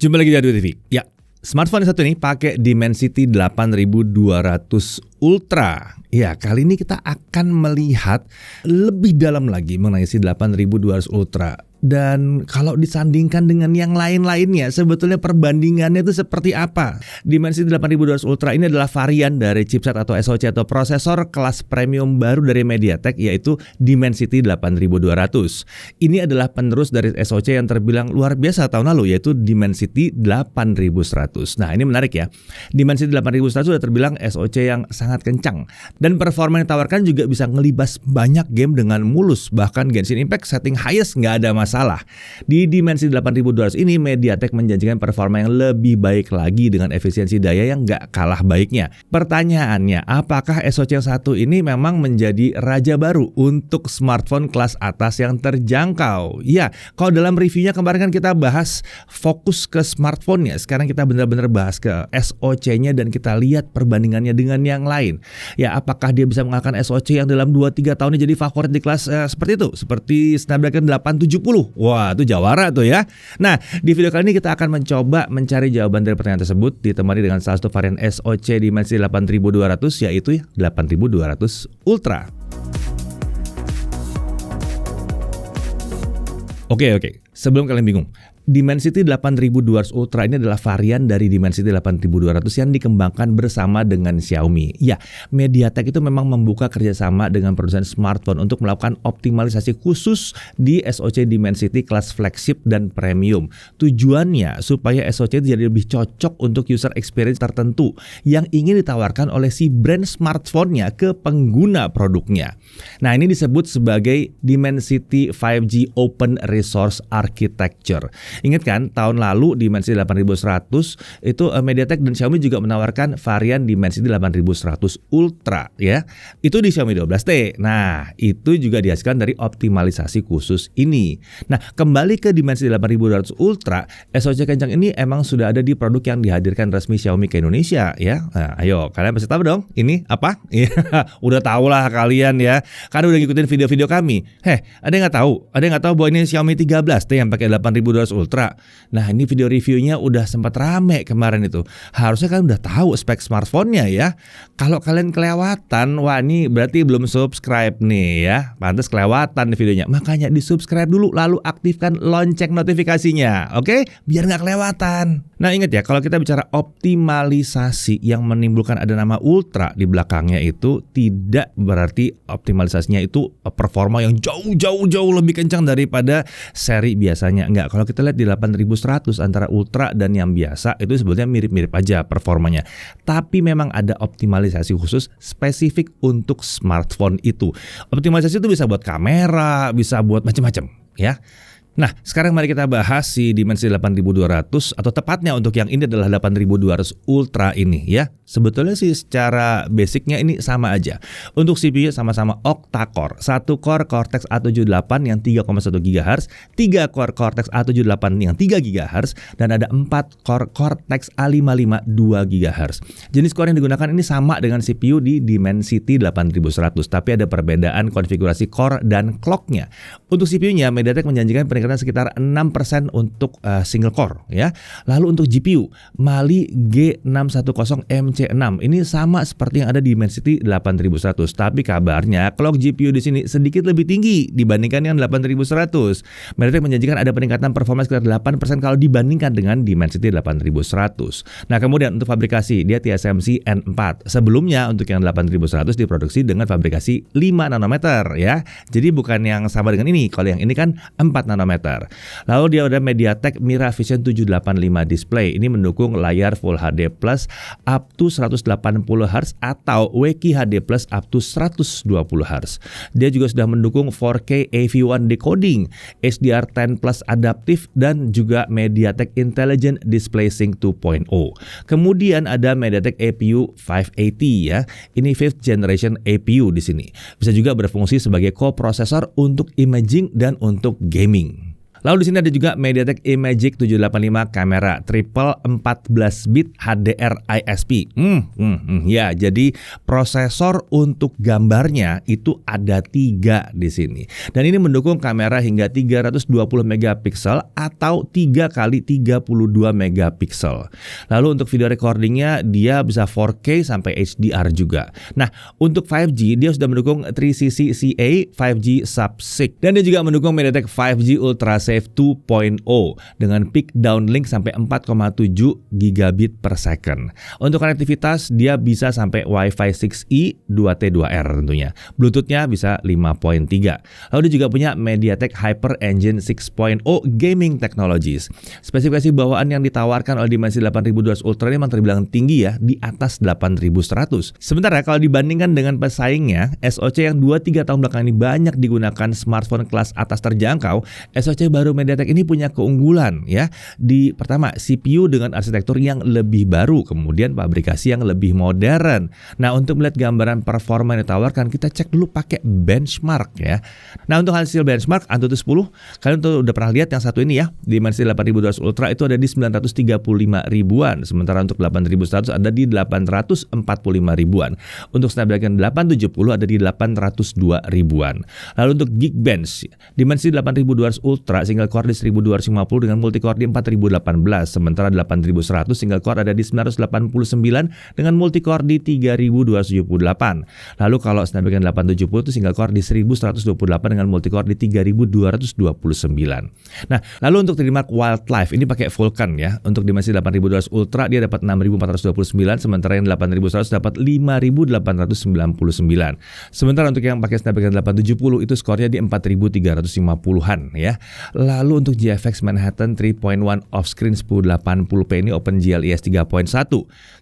Jumpa lagi di Adu TV. Ya, smartphone satu ini pakai Dimensity 8200 Ultra. Ya, kali ini kita akan melihat lebih dalam lagi mengenai si 8200 Ultra. Dan kalau disandingkan dengan yang lain-lainnya, sebetulnya perbandingannya itu seperti apa? Dimensity 8200 Ultra ini adalah varian dari chipset atau SoC atau prosesor kelas premium baru dari MediaTek, yaitu Dimensity 8200. Ini adalah penerus dari SoC yang terbilang luar biasa tahun lalu, yaitu Dimensity 8100. Nah, ini menarik ya. Dimensity 8100 sudah terbilang SoC yang sangat kencang. Dan performa yang ditawarkan juga bisa ngelibas banyak game dengan mulus. Bahkan Genshin Impact setting highest nggak ada masalah. Di Dimensity 8200 ini MediaTek menjanjikan performa yang lebih baik lagi dengan efisiensi daya yang nggak kalah baiknya. Pertanyaannya, apakah SoC yang satu ini memang menjadi raja baru untuk smartphone kelas atas yang terjangkau? Ya, kalau dalam reviewnya kemarin kan kita bahas fokus ke smartphone-nya. Sekarang kita benar-benar bahas ke SoC-nya dan kita lihat perbandingannya dengan yang lain. Ya, apakah dia bisa mengalahkan SoC yang dalam 2-3 tahun ini jadi favorit di kelas seperti itu? Seperti Snapdragon 870. Wah, itu jawara tuh ya. Nah, di video kali ini kita akan mencoba mencari jawaban dari pertanyaan tersebut ditemani dengan salah satu varian SoC Dimensity 8200, yaitu 8200 Ultra. Oke. Sebelum kalian bingung, Dimensity 8200 Ultra ini adalah varian dari Dimensity 8200 yang dikembangkan bersama dengan Xiaomi. Ya, MediaTek itu memang membuka kerjasama dengan perusahaan smartphone untuk melakukan optimalisasi khusus di SoC Dimensity kelas flagship dan premium. Tujuannya supaya SoC itu jadi lebih cocok untuk user experience tertentu yang ingin ditawarkan oleh si brand smartphone-nya ke pengguna produknya. Nah, ini disebut sebagai Dimensity 5G Open Resource Architecture. Ingat kan, tahun lalu Dimensity 8100 itu MediaTek dan Xiaomi juga menawarkan varian Dimensity 8100 Ultra ya. Itu di Xiaomi 12T. Nah, itu juga dihasilkan dari optimalisasi khusus ini. Nah, kembali ke Dimensity 8200 Ultra, SoC kencang ini emang sudah ada di produk yang dihadirkan resmi Xiaomi ke Indonesia ya. Nah, ayo kalian pasti tahu dong, ini apa? Udah tahu lah kalian ya. Karena udah ngikutin video-video kami. Ada yang nggak tahu? Ada yang nggak tahu bahwa ini Xiaomi 13T yang pakai 8200 Ultra. Nah, ini video reviewnya udah sempat rame kemarin itu. Harusnya kalian udah tahu spek smartphone-nya ya. Kalau kalian kelewatan, wah ini berarti belum subscribe nih ya. Pantes kelewatan di videonya. Makanya di-subscribe dulu lalu aktifkan lonceng notifikasinya. Oke? Biar nggak kelewatan. Nah, ingat ya, kalau kita bicara optimalisasi yang menimbulkan ada nama Ultra di belakangnya itu tidak berarti optimalisasinya itu performa yang jauh lebih kencang daripada seri biasanya. Enggak, kalau kita lihat di 8100 antara Ultra dan yang biasa itu sebetulnya mirip-mirip aja performanya. Tapi memang ada optimalisasi khusus spesifik untuk smartphone itu. Optimalisasi itu bisa buat kamera, bisa buat macam-macam ya. Nah, sekarang mari kita bahas si Dimensity 8200 atau tepatnya untuk yang ini adalah 8200 Ultra ini ya. Sebetulnya sih secara basicnya ini sama aja. Untuk CPU sama-sama octa-core. 1 core Cortex A78 yang 3,1 GHz, 3 core Cortex A78 yang 3 GHz, dan ada 4 core Cortex A55 2 GHz. Jenis core yang digunakan ini sama dengan CPU di Dimensity 8100, tapi ada perbedaan konfigurasi core dan clock-nya. Untuk CPU-nya, MediaTek menjanjikan peningkatan sekitar 6% untuk single core ya. Lalu untuk GPU, Mali G610 MC 6 ini sama seperti yang ada di Dimensity 8100, tapi kabarnya clock GPU di sini sedikit lebih tinggi dibandingkan yang 8100. MediaTek menjanjikan ada peningkatan performa sekitar 8% kalau dibandingkan dengan Dimensity 8100. Nah, kemudian untuk fabrikasi dia TSMC N4. Sebelumnya untuk yang 8100 diproduksi dengan fabrikasi 5 nanometer ya. Jadi bukan yang sama dengan ini. Kalau yang ini kan 4 nanometer. Lalu dia ada MediaTek Mira Vision 785 display. Ini mendukung layar Full HD Plus up to 180 Hz atau WQHD Plus up to 120 Hz. Dia juga sudah mendukung 4K AV1 decoding, HDR10 Plus adaptif, dan juga MediaTek Intelligent Display Sync 2.0. Kemudian ada MediaTek APU 580 ya. Ini 5th generation APU di sini. Bisa juga berfungsi sebagai koprosesor untuk imaging dan untuk gaming. Lalu di sini ada juga MediaTek Imagic 785 kamera triple 14 bit HDR ISP. Ya, jadi prosesor untuk gambarnya itu ada 3 di sini. Dan ini mendukung kamera hingga 320 megapiksel atau 3 kali 32 megapiksel. Lalu untuk video recordingnya dia bisa 4K sampai HDR juga. Nah, untuk 5G dia sudah mendukung 3CC-CA 5G Sub-6 dan dia juga mendukung MediaTek 5G Ultra Safe 2.0 dengan peak downlink sampai 4,7 gigabit per second. Untuk konektivitas dia bisa sampai Wi-Fi 6E 2T2R tentunya. Bluetoothnya bisa 5.3. Lalu dia juga punya MediaTek Hyper Engine 6.0 Gaming Technologies. Spesifikasi bawaan yang ditawarkan oleh Dimensity 8200 Ultra ini memang terbilang tinggi ya, di atas 8100. Sementara kalau dibandingkan dengan pesaingnya, SoC yang 2-3 tahun belakangan ini banyak digunakan smartphone kelas atas terjangkau, SoC baru MediaTek ini punya keunggulan ya. Di pertama, CPU dengan arsitektur yang lebih baru, kemudian pabrikasi yang lebih modern. Nah, untuk melihat gambaran performa yang ditawarkan, kita cek dulu pakai benchmark ya. Nah, untuk hasil benchmark Antutu 10, kalian tuh udah pernah lihat yang satu ini ya, Dimensity 8200 Ultra itu ada di 935 ribuan, sementara untuk 8100 ada di 845 ribuan. Untuk Snapdragon 870 ada di 802 ribuan. Lalu untuk Geekbench, Dimensity 8200 Ultra single core di 1250 dengan multicore di 4018, sementara 8100 single core ada di 989 dengan multicore di 3278. Lalu kalau Snapdragon 870 itu single core di 1128 dengan multicore di 3229. Nah, lalu untuk trademark Wildlife ini pakai Vulkan ya. Untuk Dimensity 8200 Ultra dia dapat 6429, sementara yang 8100 dapat 5899. Sementara untuk yang pakai Snapdragon 870 itu skornya di 4350-an ya. Lalu untuk GFX Manhattan 3.1 off-screen 1080p ini OpenGL ES 3.1.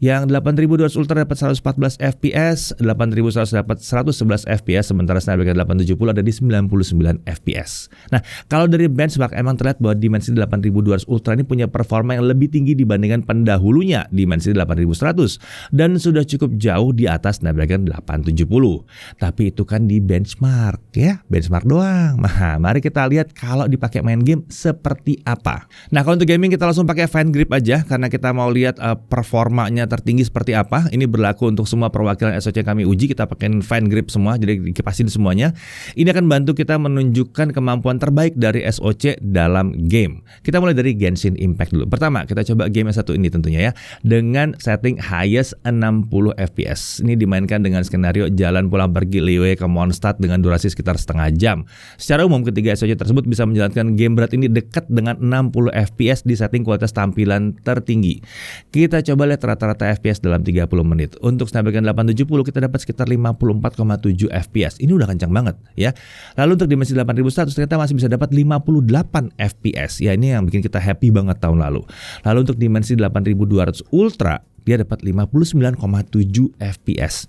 Yang 8200 Ultra dapat 114 fps, 8100 dapat 111 fps, sementara Snapdragon 870 ada di 99 fps. Nah, kalau dari benchmark emang terlihat bahwa Dimensity 8200 Ultra ini punya performa yang lebih tinggi dibandingkan pendahulunya Dimensity 8100 dan sudah cukup jauh di atas Snapdragon 870. Tapi itu kan di benchmark ya, benchmark doang. Nah, mari kita lihat kalau dipakai main game seperti apa. Nah, kalau untuk gaming kita langsung pakai Fan Grip aja karena kita mau lihat performanya tertinggi seperti apa. Ini berlaku untuk semua perwakilan SoC kami uji, kita pakai Fan Grip semua, jadi dikipasin semuanya. Ini akan bantu kita menunjukkan kemampuan terbaik dari SoC dalam game. Kita mulai dari Genshin Impact dulu. Pertama, kita coba game yang satu ini tentunya ya, dengan setting highest 60 fps. Ini dimainkan dengan skenario jalan pulang pergi Liyue ke Mondstadt dengan durasi sekitar setengah jam. Secara umum ketiga SoC tersebut bisa menjalankan game berat ini dekat dengan 60 fps di setting kualitas tampilan tertinggi. Kita coba lihat rata-rata fps dalam 30 menit. Untuk Snapdragon 870 kita dapat sekitar 54,7 fps. Ini udah kencang banget ya. Lalu untuk Dimensity 8100 ternyata masih bisa dapat 58 fps. Ya, ini yang bikin kita happy banget tahun lalu. Lalu untuk Dimensity 8200 Ultra dia dapat 59,7 fps.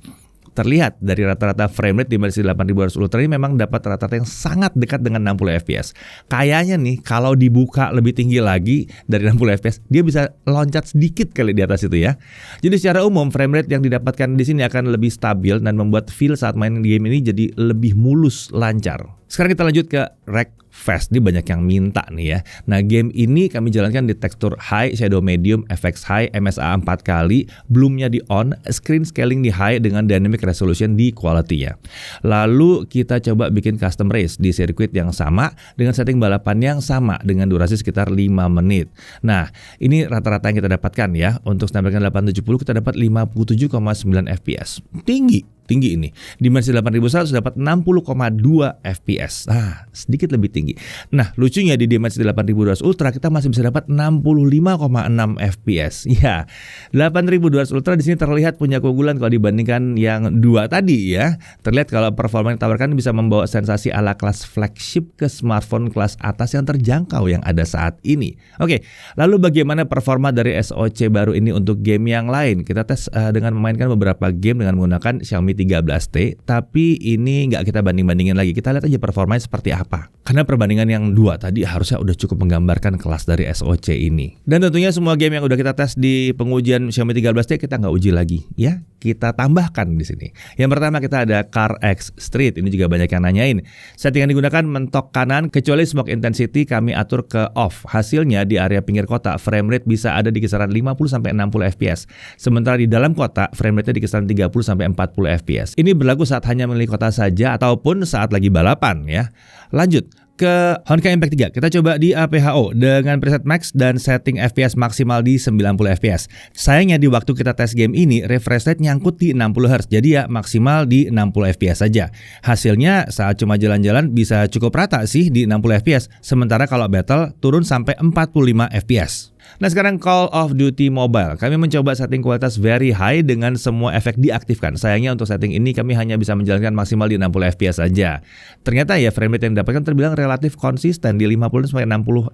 Terlihat dari rata-rata frame rate Dimensity 8200 Ultra ini memang dapat rata-rata yang sangat dekat dengan 60 fps. Kayaknya nih kalau dibuka lebih tinggi lagi dari 60 fps, dia bisa loncat sedikit kali di atas itu ya. Jadi secara umum frame rate yang didapatkan di sini akan lebih stabil dan membuat feel saat main game ini jadi lebih mulus, lancar. Sekarang kita lanjut ke Wreckfest. Ini banyak yang minta nih ya. Nah, game ini kami jalankan di tekstur high, shadow medium, FX high, MSA 4 kali, bloomnya di on, screen scaling di high dengan dynamic resolution di quality-nya. Lalu kita coba bikin custom race di sirkuit yang sama dengan setting balapan yang sama dengan durasi sekitar 5 menit. Nah, ini rata-rata yang kita dapatkan ya. Untuk Snapdragon 870 kita dapat 57,9 fps. Tinggi ini. Dimensity 8100 dapat 60,2 fps. Nah, sedikit lebih tinggi. Nah, lucunya di Dimensity 8200 Ultra kita masih bisa dapat 65,6 fps. Ya, 8200 Ultra di sini terlihat punya keunggulan kalau dibandingkan yang dua tadi ya. Terlihat kalau performa yang ditawarkan bisa membawa sensasi ala kelas flagship ke smartphone kelas atas yang terjangkau yang ada saat ini. Oke, lalu bagaimana performa dari SoC baru ini untuk game yang lain? Kita tes dengan memainkan beberapa game dengan menggunakan Xiaomi 13T, tapi ini nggak kita banding-bandingin lagi. Kita lihat aja performanya seperti apa. Karena perbandingan yang 2 tadi harusnya udah cukup menggambarkan kelas dari SoC ini. Dan tentunya semua game yang udah kita tes di pengujian Xiaomi 13T kita nggak uji lagi ya, kita tambahkan di sini. Yang pertama kita ada CarX Street, ini juga banyak yang nanyain. Setting yang digunakan mentok kanan kecuali smoke intensity kami atur ke off. Hasilnya di area pinggir kota frame rate bisa ada di kisaran 50-60 fps. Sementara di dalam kota frame rate-nya di kisaran 30-40 fps. Ini berlaku saat hanya memilih kota saja ataupun saat lagi balapan ya. Lanjut ke Honkai Impact 3, kita coba di APHO dengan preset max dan setting FPS maksimal di 90 fps. Sayangnya di waktu kita tes game ini refresh rate nyangkut di 60 Hz, jadi ya maksimal di 60 fps saja. Hasilnya saat cuma jalan-jalan bisa cukup rata sih di 60 fps, sementara kalau battle turun sampai 45 fps. Nah sekarang Call of Duty Mobile, kami mencoba setting kualitas very high dengan semua efek diaktifkan. Sayangnya untuk setting ini kami hanya bisa menjalankan maksimal di 60 fps saja. Ternyata ya frame rate yang didapatkan terbilang relatif konsisten di 50-60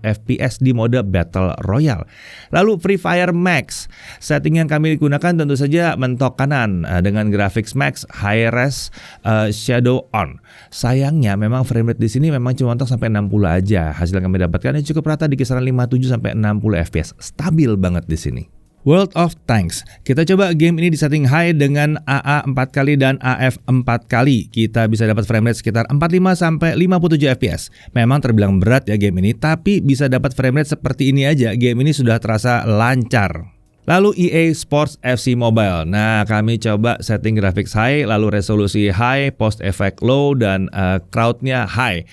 fps di mode Battle Royale. Lalu Free Fire Max, setting yang kami gunakan tentu saja mentok kanan dengan graphics max, high res, shadow on. Sayangnya memang frame rate di sini memang cuma mentok sampai 60 aja. Hasil yang kami dapatkan yang cukup rata di kisaran 57-60 fps. Stabil banget di sini. World of Tanks. Kita coba game ini di setting high dengan AA 4 kali dan AF 4 kali. Kita bisa dapat frame rate sekitar 45-57 fps. Memang terbilang berat ya game ini, tapi bisa dapat frame rate seperti ini aja. Game ini sudah terasa lancar. Lalu EA Sports FC Mobile. Nah, kami coba setting graphics high, lalu resolusi high, post effect low, dan crowd-nya high.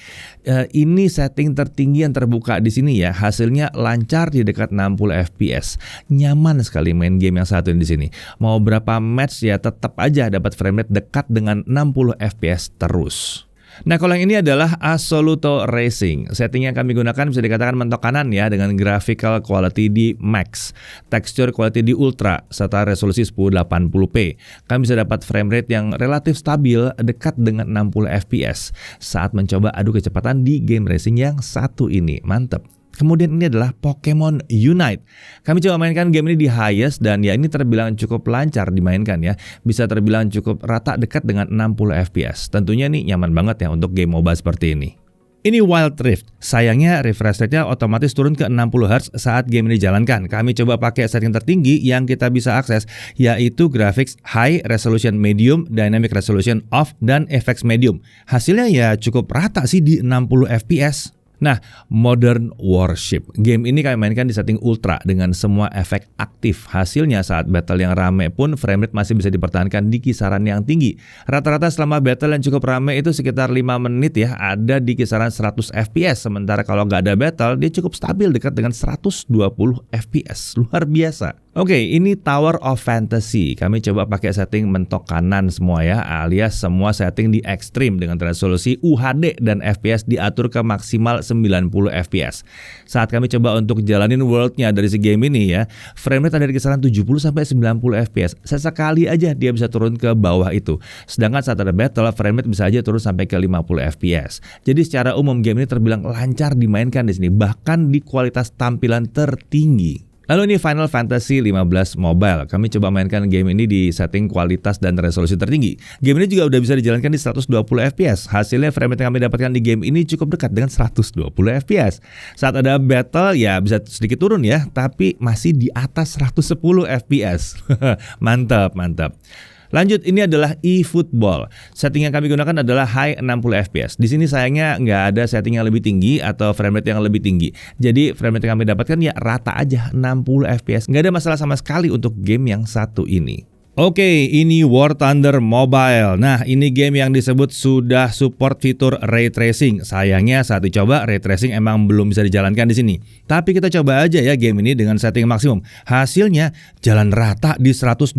Ini setting tertinggi yang terbuka di sini ya. Hasilnya lancar di dekat 60 fps. Nyaman sekali main game yang satu di sini. Mau berapa match ya tetap aja dapat frame rate dekat dengan 60 fps terus. Nah kalau yang ini adalah Assoluto Racing. Setting yang kami gunakan bisa dikatakan mentok kanan ya, dengan graphical quality di max, texture quality di ultra, serta resolusi 1080p. Kami bisa dapat frame rate yang relatif stabil dekat dengan 60 fps saat mencoba adu kecepatan di game racing yang satu ini. Mantep. Kemudian ini adalah Pokemon Unite. Kami coba mainkan game ini di highest dan ya ini terbilang cukup lancar dimainkan ya. Bisa terbilang cukup rata dekat dengan 60 fps. Tentunya nih nyaman banget ya untuk game MOBA seperti ini. Ini Wild Rift. Sayangnya refresh rate-nya otomatis turun ke 60 Hz saat game ini dijalankan. Kami coba pakai setting tertinggi yang kita bisa akses, yaitu graphics high, resolution medium, dynamic resolution off, dan effects medium. Hasilnya ya cukup rata sih di 60 fps. Nah, Modern Warship. Game ini kami mainkan di setting ultra dengan semua efek aktif. Hasilnya saat battle yang rame pun frame rate masih bisa dipertahankan di kisaran yang tinggi. Rata-rata selama battle yang cukup rame itu sekitar 5 menit ya, ada di kisaran 100 fps. Sementara kalau nggak ada battle, dia cukup stabil dekat dengan 120 fps. Luar biasa. Oke, ini Tower of Fantasy. Kami coba pakai setting mentok kanan semua ya, alias semua setting di ekstrim dengan resolusi UHD dan FPS diatur ke maksimal 90 fps. Saat kami coba untuk jalanin world-nya dari si game ini ya, frame rate ada di kisaran 70-90 fps. Sesekali aja dia bisa turun ke bawah itu. Sedangkan saat ada battle, frame rate bisa aja turun sampai ke 50 fps. Jadi secara umum game ini terbilang lancar dimainkan di sini, bahkan di kualitas tampilan tertinggi. Lalu ini Final Fantasy 15 Mobile. Kami coba mainkan game ini di setting kualitas dan resolusi tertinggi. Game ini juga udah bisa dijalankan di 120 fps. Hasilnya frame rate yang kami dapatkan di game ini cukup dekat dengan 120 fps. Saat ada battle ya bisa sedikit turun ya, tapi masih di atas 110 fps. Mantap, mantap. Lanjut, ini adalah eFootball. Setting yang kami gunakan adalah high 60 fps. Di sini sayangnya nggak ada setting yang lebih tinggi atau frame rate yang lebih tinggi. Jadi frame rate yang kami dapatkan ya rata aja 60 fps. Nggak ada masalah sama sekali untuk game yang satu ini. Oke, ini War Thunder Mobile. Nah, ini game yang disebut sudah support fitur Ray Tracing. Sayangnya saat dicoba Ray Tracing emang belum bisa dijalankan di sini. Tapi kita coba aja ya game ini dengan setting maksimum. Hasilnya jalan rata di 120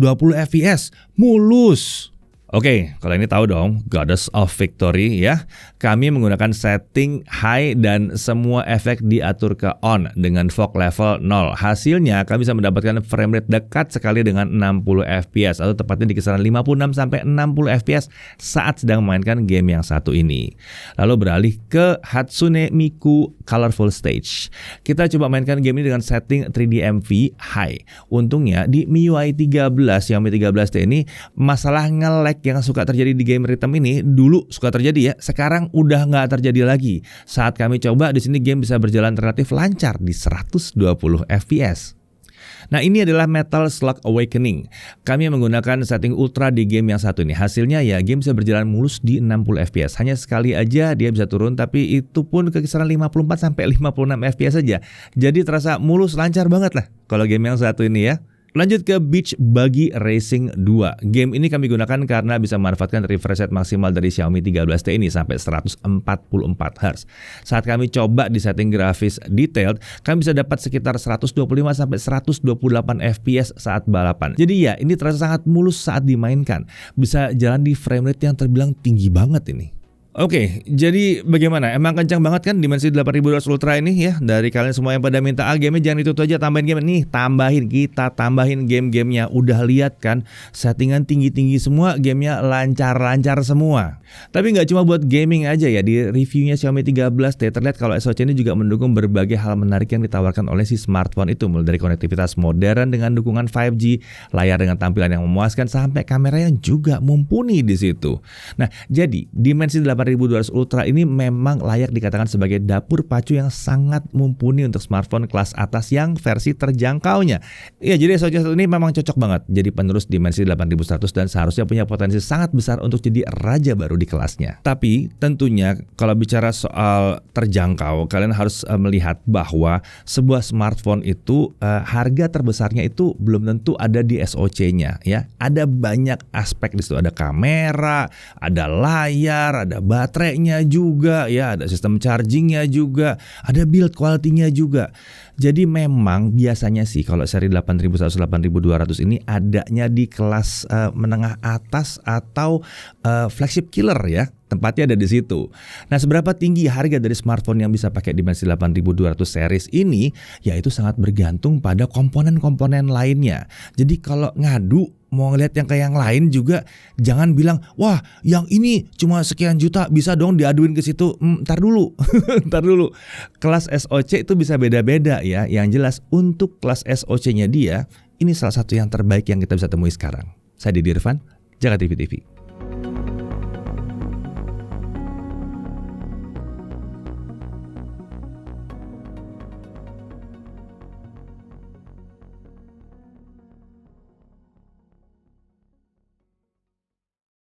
fps. Mulus. Oke, kalau ini tahu dong, Goddess of Victory ya. Kami menggunakan setting high dan semua efek diatur ke on dengan fog level 0. Hasilnya kami bisa mendapatkan frame rate dekat sekali dengan 60 fps atau tepatnya di kisaran 56-60 fps saat sedang memainkan game yang satu ini. Lalu beralih ke Hatsune Miku Colorful Stage. Kita coba mainkan game ini dengan setting 3D MV high. Untungnya di MIUI 13 Xiaomi 13T ini masalah nge-lag yang suka terjadi di game rhythm ini, dulu suka terjadi ya, sekarang udah nggak terjadi lagi. Saat kami coba di sini game bisa berjalan relatif lancar di 120 fps. Nah, ini adalah Metal Slug Awakening. Kami menggunakan setting ultra di game yang satu ini. Hasilnya ya game bisa berjalan mulus di 60 fps. Hanya sekali aja dia bisa turun, tapi itu pun ke kisaran 54 sampai 56 fps saja. Jadi terasa mulus, lancar banget lah kalau game yang satu ini ya. Lanjut ke Beach Buggy Racing 2. Game ini kami gunakan karena bisa memanfaatkan refresh rate maksimal dari Xiaomi 13T ini sampai 144 Hz. Saat kami coba di setting grafis detailed, kami bisa dapat sekitar 125 sampai 128 fps saat balapan. Jadi ya, ini terasa sangat mulus saat dimainkan. Bisa jalan di frame rate yang terbilang tinggi banget ini. Oke, jadi bagaimana? Emang kencang banget kan Dimensity 8200 Ultra ini ya? Dari kalian semua yang pada minta game-nya jangan itu aja, tambahin game nih, kita tambahin game-gamenya. Udah lihat kan, settingan tinggi-tinggi semua, gamenya lancar-lancar semua. Tapi nggak cuma buat gaming aja ya, di reviewnya Xiaomi 13T terlihat kalau SoC ini juga mendukung berbagai hal menarik yang ditawarkan oleh si smartphone itu, mulai dari konektivitas modern dengan dukungan 5G, layar dengan tampilan yang memuaskan, sampai kamera yang juga mumpuni di situ. Nah, jadi Dimensity 8200 Ultra ini memang layak dikatakan sebagai dapur pacu yang sangat mumpuni untuk smartphone kelas atas yang versi terjangkaunya. Ya, jadi SoC ini memang cocok banget jadi penerus Dimensity 8100 dan seharusnya punya potensi sangat besar untuk jadi raja baru di kelasnya. Tapi tentunya kalau bicara soal terjangkau, kalian harus melihat bahwa sebuah smartphone itu harga terbesarnya itu belum tentu ada di SoC-nya ya. Ada banyak aspek di situ, ada kamera, ada layar, ada baterainya juga ya, ada sistem chargingnya juga, ada build quality-nya juga. Jadi memang biasanya sih kalau seri 8100 8200 ini adanya di kelas menengah atas atau flagship killer ya. Tempatnya ada di situ. Nah, seberapa tinggi harga dari smartphone yang bisa pakai Dimensity 8200 series ini, yaitu sangat bergantung pada komponen-komponen lainnya. Jadi kalau ngadu mau ngeliat yang kayak yang lain juga, jangan bilang, wah yang ini cuma sekian juta, bisa dong diaduin ke situ. Ntar dulu, ntar dulu. Kelas SoC itu bisa beda-beda ya. Yang jelas untuk kelas SoC-nya dia, ini salah satu yang terbaik yang kita bisa temui sekarang. Saya Didi Irfan, Jaga TV TV.